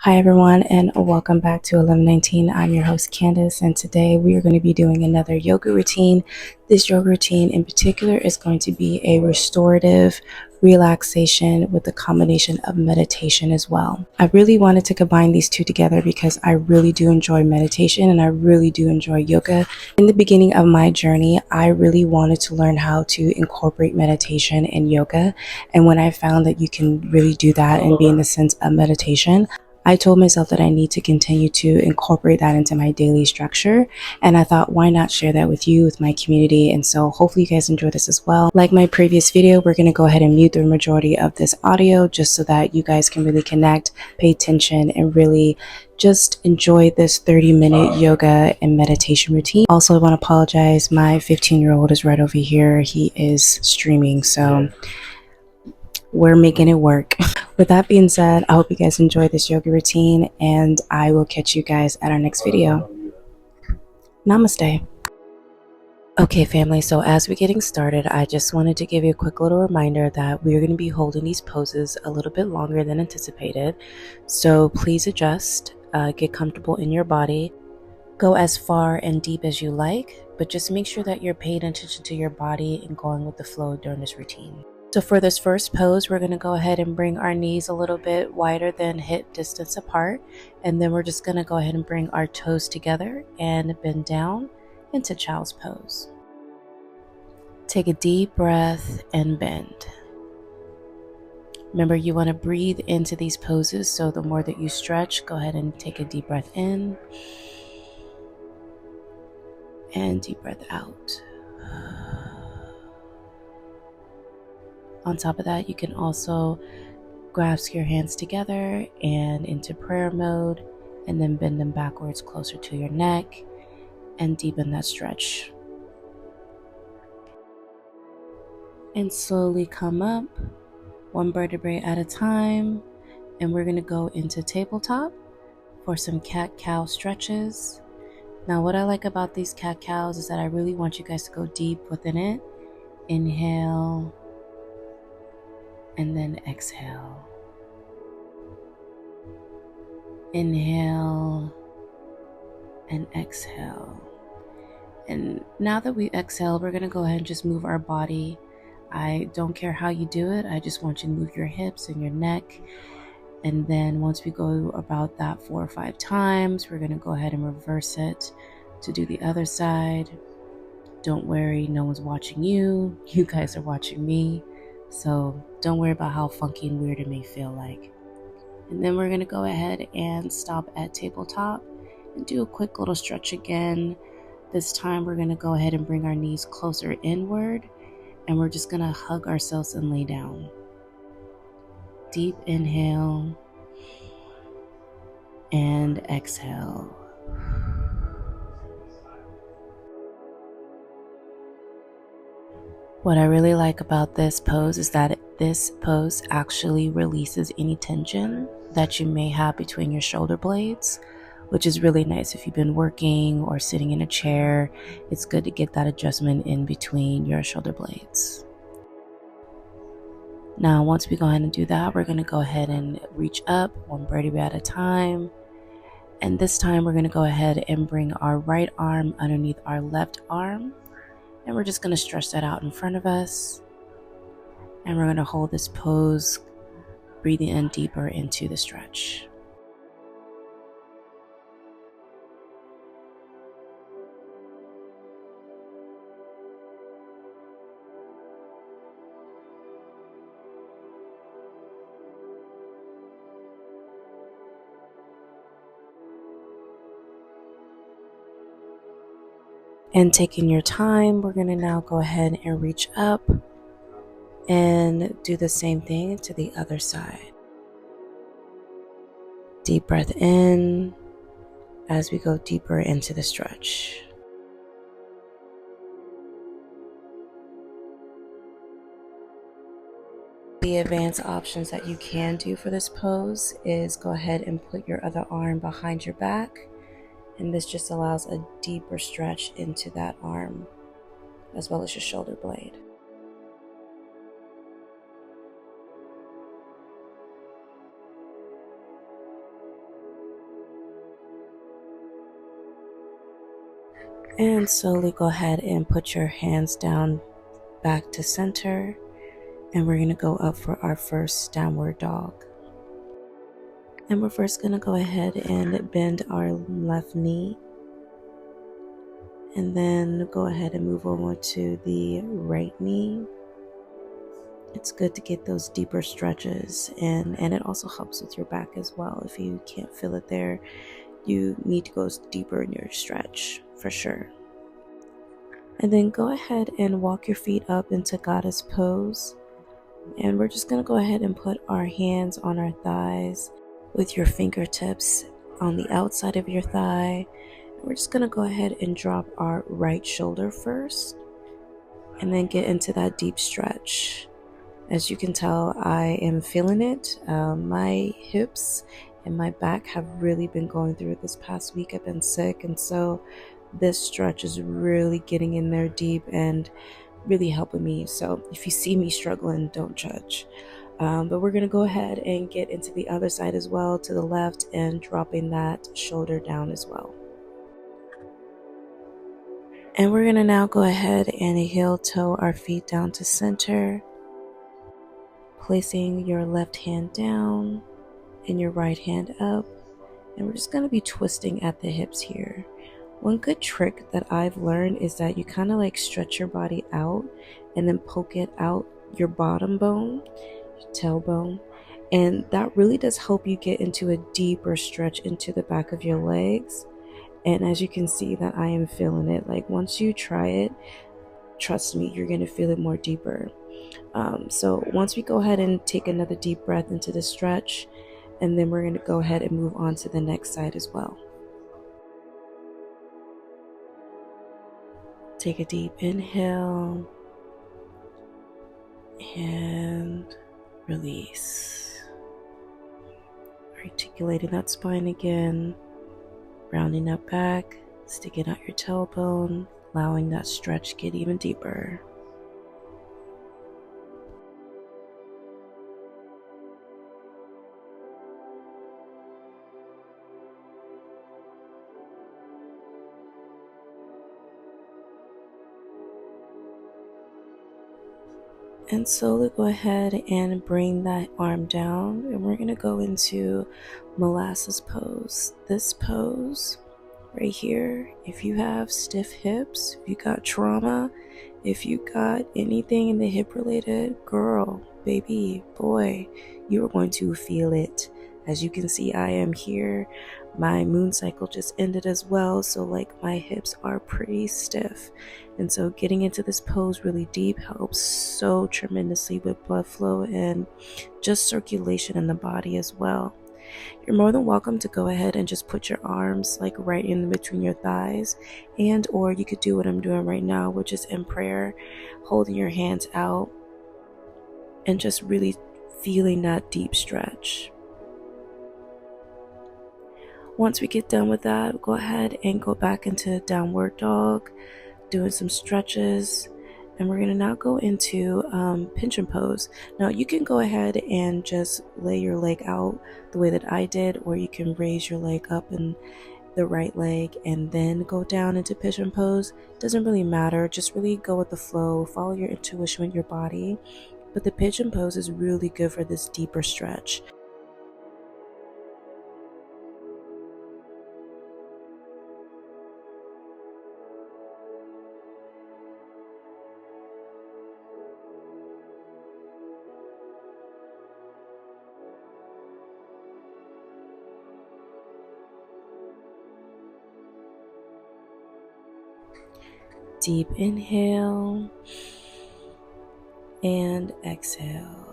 Hi everyone, and welcome back to 1119. I'm your host Candace, and today we are going to be doing another yoga routine. This yoga routine in particular is going to be a restorative relaxation with a combination of meditation as well. I really wanted to combine these two together because I really do enjoy meditation and I really do enjoy yoga. In the beginning of my journey, I really wanted to learn how to incorporate meditation and yoga, and when I found that you can really do that and be in the sense of meditation, I told myself that I need to continue to incorporate that into my daily structure. And I thought, why not share that with you, with my community? And so hopefully you guys enjoy this as well. Like my previous video, we're going to go ahead and mute the majority of this audio just so that you guys can really connect, pay attention, and really just enjoy this 30-minute yoga and meditation routine. Also, I want to apologize. My 15-year-old is right over here. He is streaming, so we're making it work. With that being said, I hope you guys enjoy this yoga routine, and I will catch you guys at our next video. Namaste. Okay, family, so as we're getting started, I just wanted to give you a quick little reminder that we're going to be holding these poses a little bit longer than anticipated. So please adjust, get comfortable in your body, go as far and deep as you like, but just make sure that you're paying attention to your body and going with the flow during this routine. So for this first pose, we're going to go ahead and bring our knees a little bit wider than hip distance apart. And then we're just going to go ahead and bring our toes together and bend down into child's pose. Take a deep breath and bend. Remember, you want to breathe into these poses. So the more that you stretch, go ahead and take a deep breath in and deep breath out. On top of that, you can also grasp your hands together and into prayer mode, and then bend them backwards closer to your neck and deepen that stretch. And slowly come up, one vertebrae at a time, and we're going to go into tabletop for some cat-cow stretches. Now, what I like about these cat-cows is that I really want you guys to go deep within it. Inhale, and then exhale. Inhale and exhale. And now that we exhale, we're going to go ahead and just move our body. I don't care how you do it. I just want you to move your hips and your neck. And then once we go about that 4 or 5 times, we're going to go ahead and reverse it to do the other side. Don't worry, no one's watching you. You guys are watching me. So don't worry about how funky and weird it may feel like. And then we're going to go ahead and stop at tabletop and do a quick little stretch again. This time we're going to go ahead and bring our knees closer inward, and we're just going to hug ourselves and lay down. Deep inhale and exhale. What I really like about this pose is that this pose actually releases any tension that you may have between your shoulder blades, which is really nice if you've been working or sitting in a chair. It's good to get that adjustment in between your shoulder blades. Now, once we go ahead and do that, we're going to go ahead and reach up one vertebrae at a time. And this time we're going to go ahead and bring our right arm underneath our left arm. And we're just going to stretch that out in front of us. And we're going to hold this pose, breathing in deeper into the stretch. And taking your time, we're going to now go ahead and reach up and do the same thing to the other side. Deep breath in as we go deeper into the stretch. The advanced options that you can do for this pose is go ahead and put your other arm behind your back, and this just allows a deeper stretch into that arm as well as your shoulder blade. And slowly go ahead and put your hands down back to center. And we're going to go up for our first downward dog. And we're first going to go ahead and bend our left knee. And then go ahead and move over to the right knee. It's good to get those deeper stretches, and it also helps with your back as well. If you can't feel it there, you need to go deeper in your stretch for sure. And then go ahead and walk your feet up into goddess pose. And we're just going to go ahead and put our hands on our thighs with your fingertips on the outside of your thigh. We're just going to go ahead and drop our right shoulder first and then get into that deep stretch. As you can tell, I am feeling it. My hips and my back have really been going through it this past week. I've been sick, and so this stretch is really getting in there deep and really helping me. So if you see me struggling, don't judge. But we're going to go ahead and get into the other side as well, to the left, and dropping that shoulder down as well. And we're going to now go ahead and heel toe our feet down to center, placing your left hand down and your right hand up. And we're just going to be twisting at the hips here. One good trick that I've learned is that you kind of like stretch your body out and then poke it out your bottom bone, your tailbone. And that really does help you get into a deeper stretch into the back of your legs. And as you can see that I am feeling it. Like once you try it, trust me, you're going to feel it more deeper. So once we go ahead and take another deep breath into the stretch, and then we're going to go ahead and move on to the next side as well. Take a deep inhale and release. Articulating that spine again, rounding up back, sticking out your tailbone, allowing that stretch get even deeper. And slowly go ahead and bring that arm down, and we're going to go into molasses pose. This pose right here, if you have stiff hips, if you got trauma, if you got anything in the hip related, girl, baby, boy, you are going to feel it. As you can see, I am here. My moon cycle just ended as well, so like my hips are pretty stiff. And so getting into this pose really deep helps so tremendously with blood flow and just circulation in the body as well. You're more than welcome to go ahead and just put your arms like right in between your thighs, and or you could do what I'm doing right now, which is in prayer, holding your hands out and just really feeling that deep stretch. Once we get done with that, go ahead and go back into downward dog, doing some stretches. And we're going to now go into pigeon pose. Now you can go ahead and just lay your leg out the way that I did, or you can raise your leg up in the right leg and then go down into pigeon pose. Doesn't really matter, just really go with the flow, follow your intuition with your body. But the pigeon pose is really good for this deeper stretch. Deep inhale and exhale.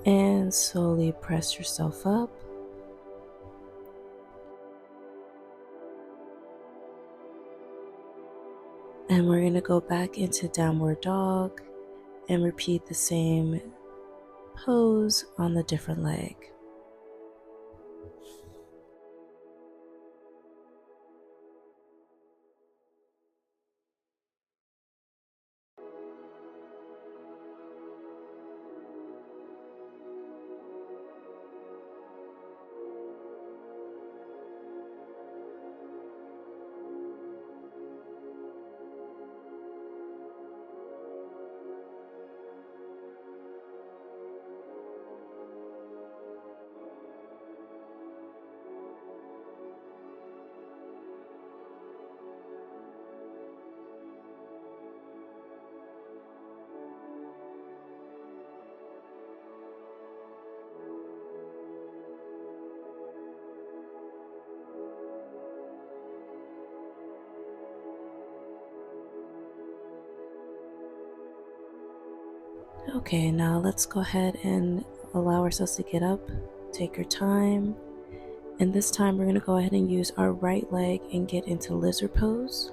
And slowly press yourself up. And we're going to go back into downward dog and repeat the same pose on the different leg. Okay, now let's go ahead and allow ourselves to get up. Take your time. And this time we're going to go ahead and use our right leg and get into lizard pose.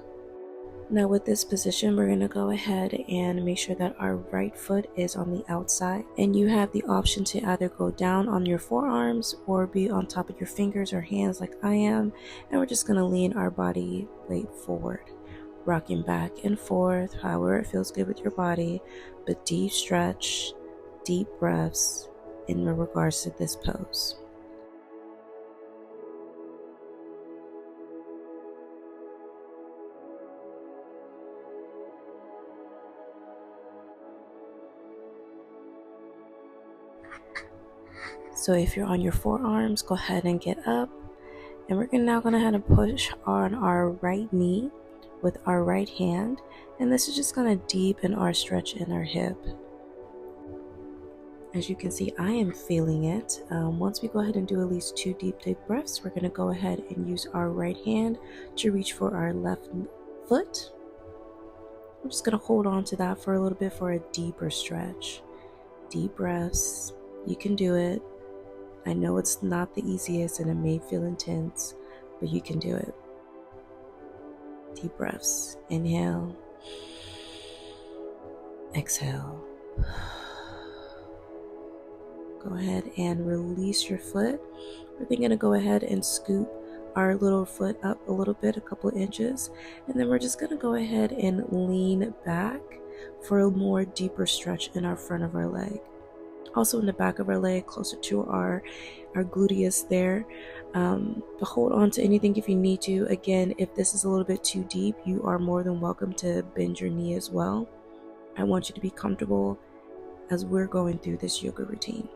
Now with this position, we're going to go ahead and make sure that our right foot is on the outside. And you have the option to either go down on your forearms or be on top of your fingers or hands like I am. And we're just going to lean our body weight forward, rocking back and forth, however it feels good with your body, but deep stretch, deep breaths in regards to this pose. So if you're on your forearms, go ahead and get up. And we're now going to have to push on our right knee with our right hand. And this is just going to deepen our stretch in our hip. As you can see, I am feeling it. Once we go ahead and do at least 2 deep breaths, we're going to go ahead and use our right hand to reach for our left foot. I'm just going to hold on to that for a little bit for a deeper stretch. Deep breaths. You can do it. I know it's not the easiest and it may feel intense, but you can do it. Deep breaths. Inhale. Exhale. Go ahead and release your foot. We're then going to go ahead and scoop our little foot up a little bit, a couple inches, and then we're just going to go ahead and lean back for a more deeper stretch in our front of our leg. Also in the back of our leg, closer to our gluteus there. But hold on to anything if you need to. Again, if this is a little bit too deep, you are more than welcome to bend your knee as well. I want you to be comfortable as we're going through this yoga routine.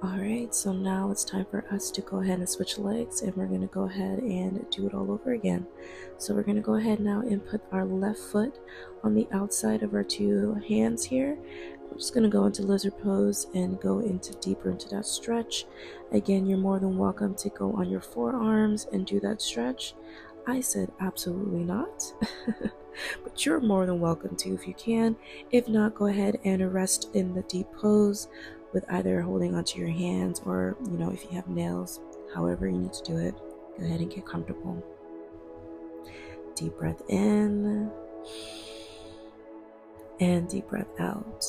Alright, so now it's time for us to go ahead and switch legs, and we're going to go ahead and do it all over again. So we're going to go ahead now and put our left foot on the outside of our 2 hands here. We're just going to go into lizard pose and go deeper into that stretch. Again, you're more than welcome to go on your forearms and do that stretch. I said absolutely not, but you're more than welcome to if you can. If not, go ahead and rest in the deep pose with either holding onto your hands or, if you have nails, however you need to do it, go ahead and get comfortable. Deep breath in and deep breath out.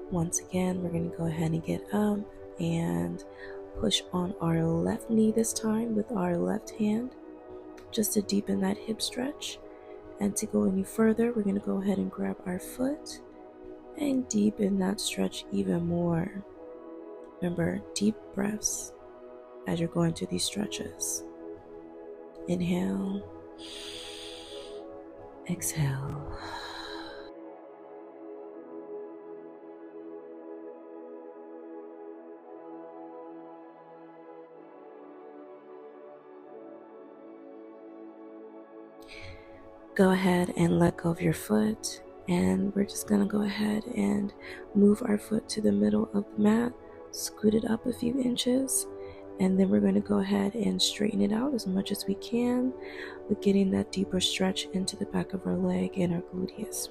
Once again, we're going to go ahead and get up and push on our left knee this time with our left hand, just to deepen that hip stretch. And to go any further, we're going to go ahead and grab our foot and deepen that stretch even more. Remember, deep breaths as you're going through these stretches. Inhale, exhale. Go ahead and let go of your foot, and we're just going to go ahead and move our foot to the middle of the mat, scoot it up a few inches, and then we're going to go ahead and straighten it out as much as we can with getting that deeper stretch into the back of our leg and our gluteus.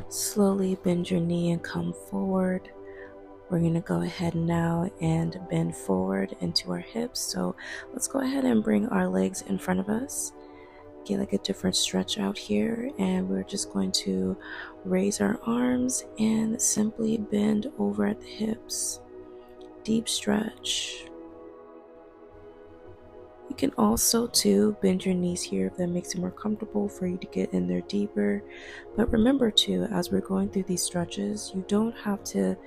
Slowly bend your knee and come forward. We're going to go ahead now and bend forward into our hips. So let's go ahead and bring our legs in front of us. Get like a different stretch out here, and we're just going to raise our arms and simply bend over at the hips. Deep stretch. You can also too bend your knees here if that makes it more comfortable for you to get in there deeper. But remember too, as we're going through these stretches, you don't have to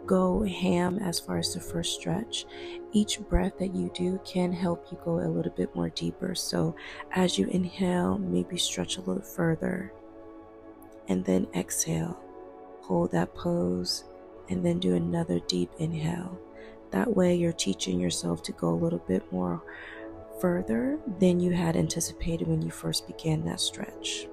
go ham as far as the first stretch. Each breath that you do can help you go a little bit more deeper. So as you inhale, maybe stretch a little further, and then exhale. Hold that pose and then do another deep inhale. That way you're teaching yourself to go a little bit more further than you had anticipated when you first began that stretch.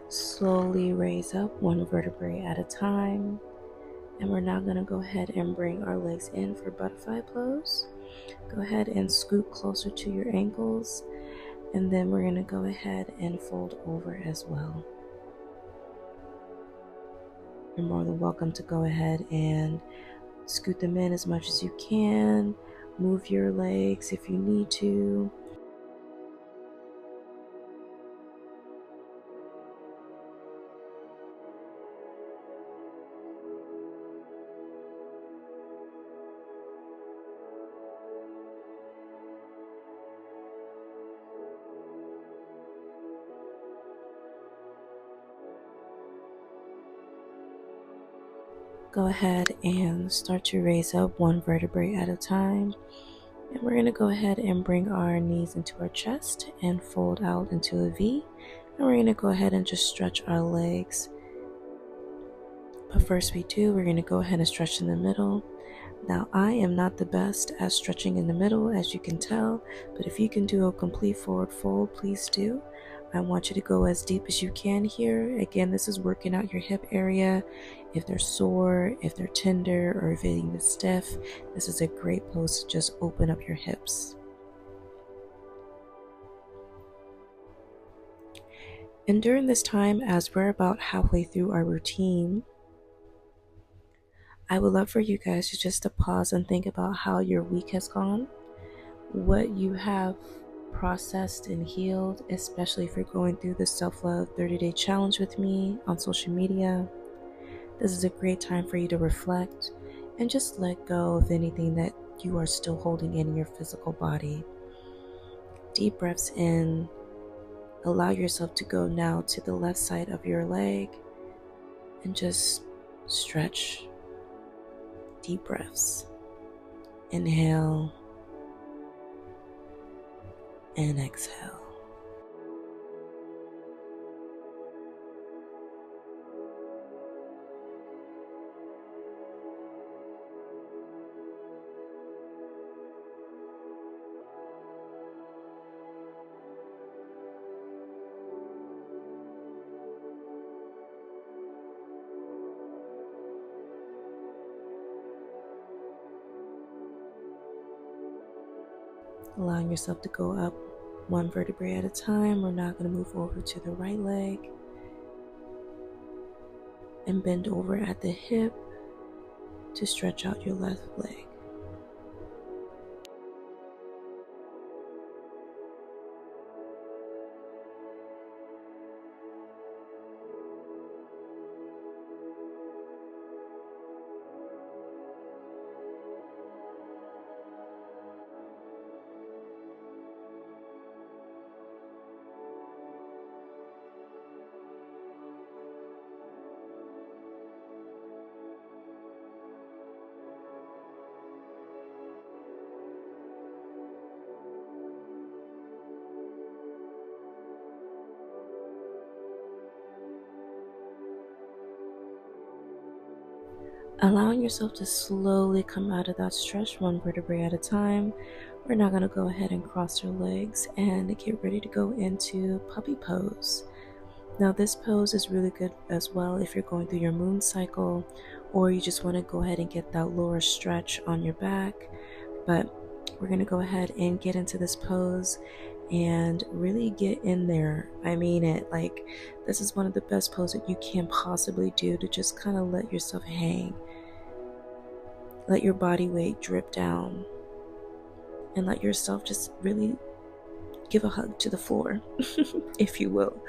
Slowly raise up one vertebrae at a time. And we're now going to go ahead and bring our legs in for butterfly pose. Go ahead and scoot closer to your ankles. And then we're going to go ahead and fold over as well. You're more than welcome to go ahead and scoot them in as much as you can. Move your legs if you need to. Go ahead and start to raise up one vertebrae at a time. And we're going to go ahead and bring our knees into our chest and fold out into a V. And we're going to go ahead and just stretch our legs. But first we're going to go ahead and stretch in the middle. Now I am not the best at stretching in the middle, as you can tell, but if you can do a complete forward fold, please do. I want you to go as deep as you can here. Again, this is working out your hip area. If they're sore, if they're tender, or if it's even stiff, this is a great pose to just open up your hips. And during this time, as we're about halfway through our routine, I would love for you guys to just to pause and think about how your week has gone, what you have processed and healed, especially if you're going through the self-love 30-day challenge with me on social media. This is a great time for you to reflect and just let go of anything that you are still holding in your physical body. Deep breaths in. Allow yourself to go now to the left side of your leg and just stretch. Deep breaths. Inhale and exhale. Allowing yourself to go up one vertebrae at a time. We're now going to move over to the right leg and bend over at the hip to stretch out your left leg. Allowing yourself to slowly come out of that stretch one vertebrae at a time. We're now going to go ahead and cross our legs and get ready to go into puppy pose. Now this pose is really good as well if you're going through your moon cycle or you just want to go ahead and get that lower stretch on your back. But we're going to go ahead and get into this pose, and really get in there. I mean it. Like, this is one of the best poses that you can possibly do to just kind of let yourself hang. Let your body weight drip down and let yourself just really give a hug to the floor, if you will.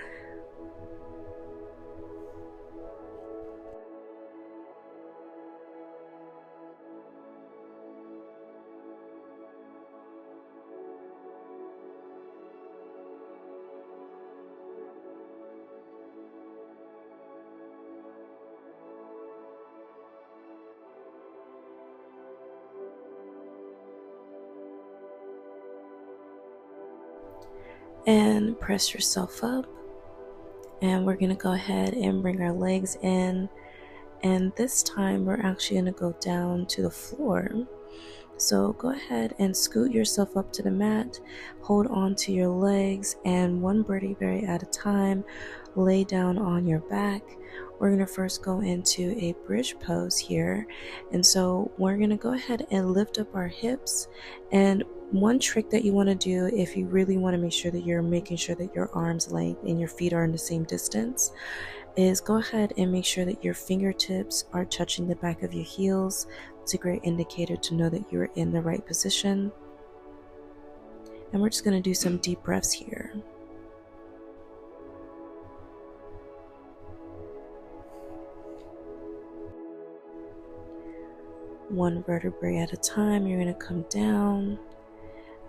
And press yourself up. And we're going to go ahead and bring our legs in. And this time we're actually going to go down to the floor. So go ahead and scoot yourself up to the mat, hold on to your legs, and one vertebrae at a time, lay down on your back. We're going to first go into a bridge pose here. And so we're going to go ahead and lift up our hips. And one trick that you want to do, if you really want to make sure that you're making sure that your arm's length and your feet are in the same distance, is go ahead and make sure that your fingertips are touching the back of your heels. It's a great indicator to know that you're in the right position. And we're just going to do some deep breaths here. One vertebrae at a time, you're going to come down.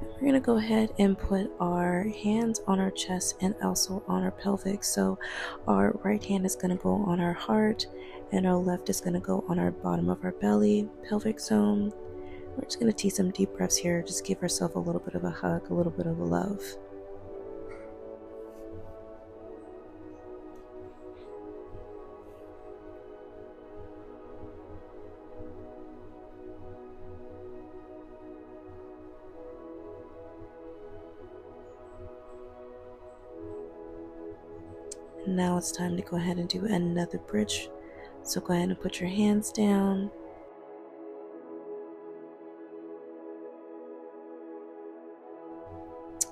We're going to go ahead and put our hands on our chest and also on our pelvic. So our right hand is going to go on our heart and our left is going to go on our bottom of our belly, pelvic zone. We're just going to take some deep breaths here. Just give ourselves a little bit of a hug, a little bit of a love. And now it's time to go ahead and do another bridge. So go ahead and put your hands down.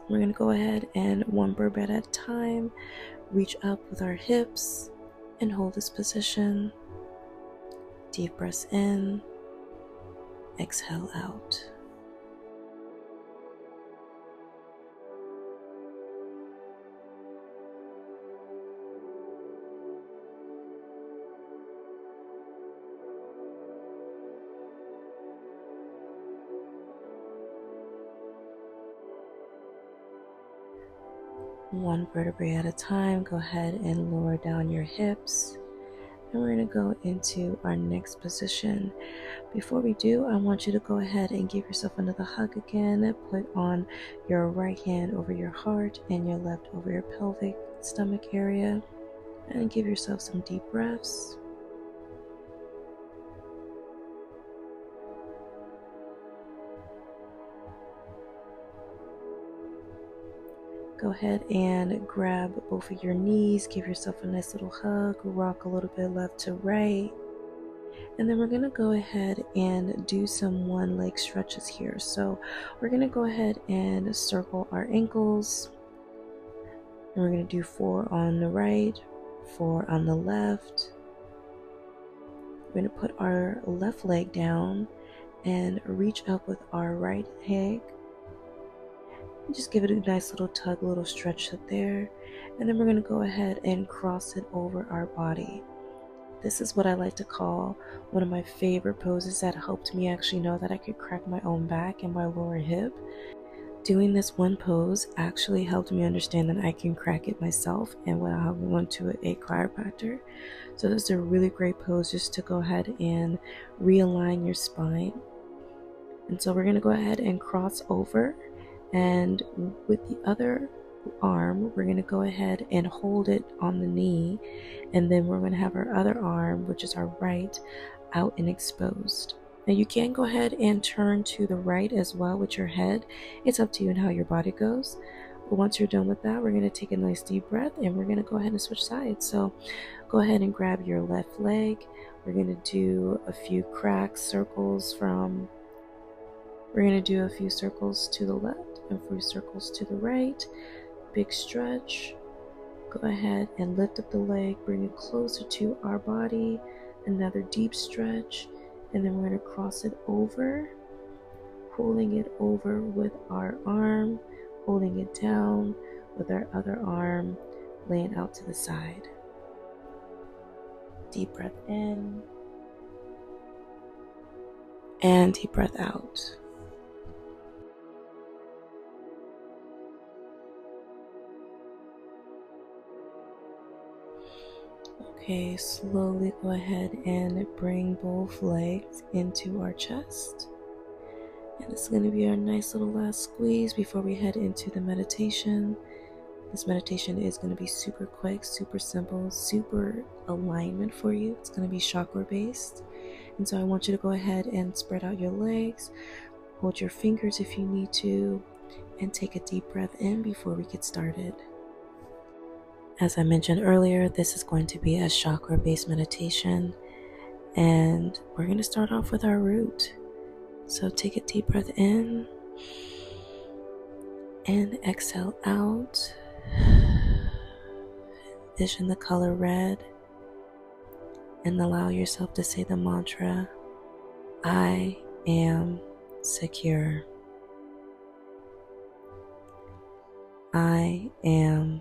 We're going to go ahead and one vertebrae at a time, reach up with our hips and hold this position. Deep breaths in, exhale out. One vertebrae at a time, go ahead and lower down your hips. And we're going to go into our next position. Before we do, I want you to go ahead and give yourself another hug again. Put on your right hand over your heart and your left over your pelvic stomach area. And give yourself some deep breaths. Go ahead and grab both of your knees, give yourself a nice little hug, rock a little bit left to right. And then we're going to go ahead and do some one leg stretches here. So we're going to go ahead and circle our ankles. And we're going to do 4 on the right, 4 on the left. We're going to put our left leg down and reach up with our right leg. Just give it a nice little tug, a little stretch up there. And then we're going to go ahead and cross it over our body. This is what I like to call one of my favorite poses that helped me actually know that I could crack my own back and my lower hip. Doing this one pose actually helped me understand that I can crack it myself and without having to go to a chiropractor. So this is a really great pose just to go ahead and realign your spine. And so we're going to go ahead and cross over. And with the other arm, we're going to go ahead and hold it on the knee. And then we're going to have our other arm, which is our right, out and exposed. Now you can go ahead and turn to the right as well with your head. It's up to you and how your body goes. But once you're done with that, we're going to take a nice deep breath and we're going to go ahead and switch sides. So go ahead and grab your left leg. We're going to do a few cracks, circles from We're going to do a few circles to the left and a few circles to the right. Big stretch. Go ahead and lift up the leg, bring it closer to our body. Another deep stretch, and then we're going to cross it over, pulling it over with our arm, holding it down with our other arm, laying out to the side. Deep breath in and deep breath out. Okay, slowly go ahead and bring both legs into our chest. And it's going to be our nice little last squeeze before we head into the meditation. This meditation is going to be super quick, super simple, super alignment for you. It's going to be chakra based. And so I want you to go ahead and spread out your legs, hold your fingers if you need to, and take a deep breath in before we get started. As I mentioned earlier, this is going to be a chakra based meditation, and we're going to start off with our root. So take a deep breath in and exhale out. Envision the color red and allow yourself to say the mantra, I am secure. I am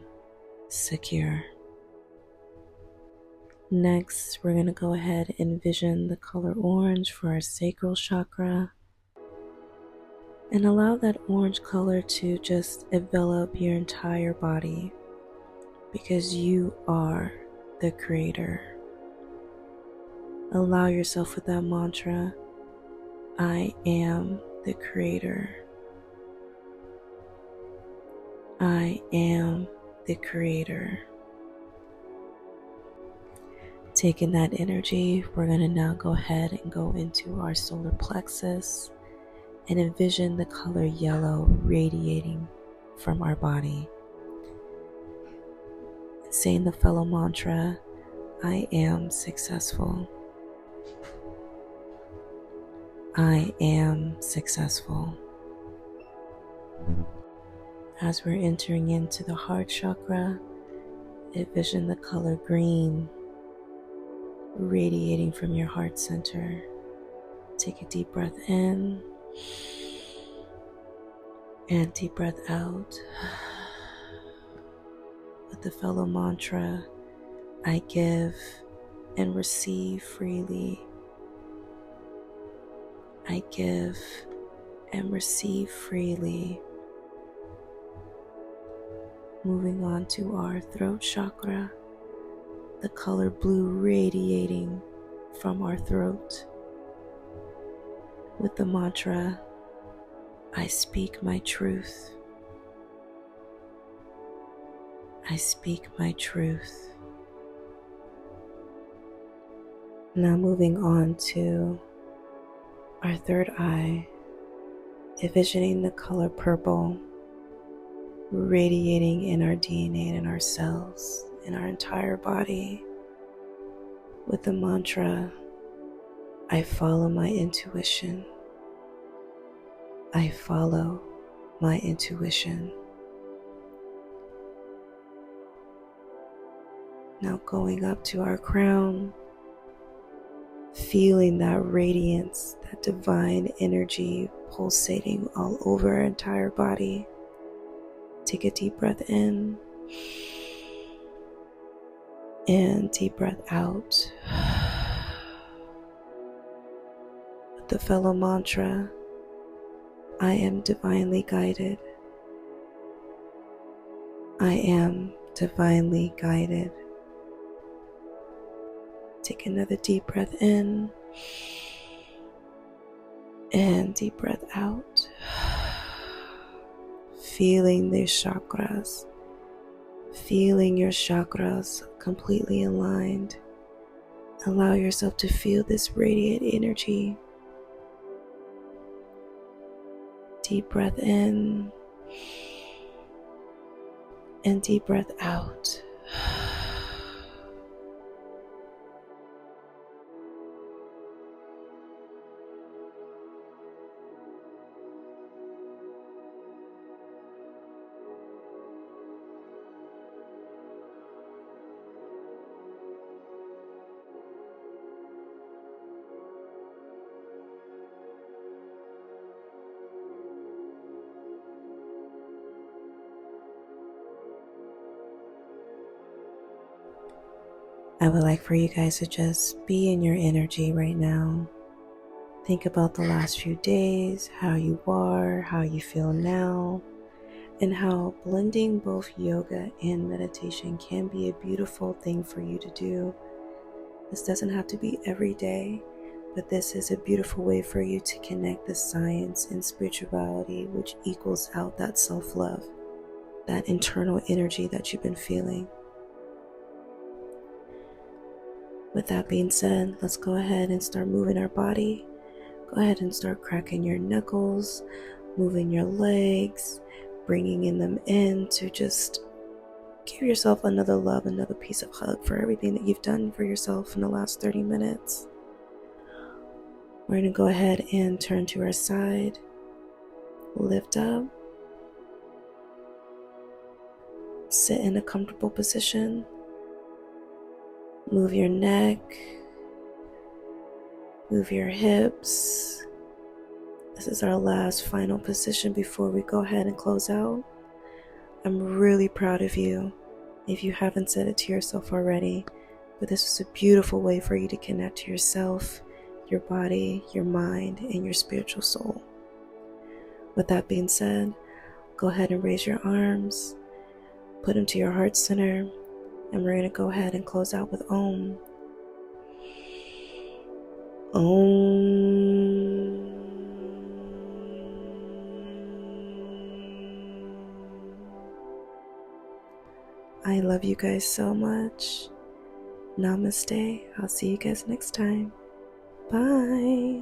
secure. Next, we're going to go ahead and envision the color orange for our sacral chakra and allow that orange color to just envelop your entire body because you are the creator. Allow yourself with that mantra, I am the creator. I am the creator. Taking that energy, we're going to now go ahead and go into our solar plexus and envision the color yellow radiating from our body. Saying the fellow mantra, I am successful. I am successful. As we're entering into the heart chakra, envision the color green radiating from your heart center. Take a deep breath in and deep breath out. With the fellow mantra, I give and receive freely. I give and receive freely. Moving on to our throat chakra, the color blue radiating from our throat. With the mantra, I speak my truth. I speak my truth. Now moving on to our third eye, envisioning the color purple radiating in our DNA and in our cells, in our entire body. With the mantra, I follow my intuition. I follow my intuition. Now going up to our crown, feeling that radiance, that divine energy pulsating all over our entire body. Take a deep breath in and deep breath out. With the fellow mantra, I am divinely guided. I am divinely guided. Take another deep breath in and deep breath out. Feeling these chakras, feeling your chakras completely aligned. Allow yourself to feel this radiant energy. Deep breath in and deep breath out. I would like for you guys to just be in your energy right now. Think about the last few days, how you are, how you feel now, and how blending both yoga and meditation can be a beautiful thing for you to do. This doesn't have to be every day, but this is a beautiful way for you to connect the science and spirituality, which equals out that self-love, that internal energy that you've been feeling. With that being said, let's go ahead and start moving our body. Go ahead and start cracking your knuckles, moving your legs, bringing them in to just give yourself another love, another piece of hug for everything that you've done for yourself in the last 30 minutes. We're going to go ahead and turn to our side, lift up, sit in a comfortable position, move your neck, move your hips. This is our last final position before we go ahead and close out. I'm really proud of you if you haven't said it to yourself already, but this is a beautiful way for you to connect to yourself, your body, your mind, and your spiritual soul. With that being said, go ahead and raise your arms, put them to your heart center, and we're going to go ahead and close out with Om. Om. I love you guys so much. Namaste. I'll see you guys next time. Bye.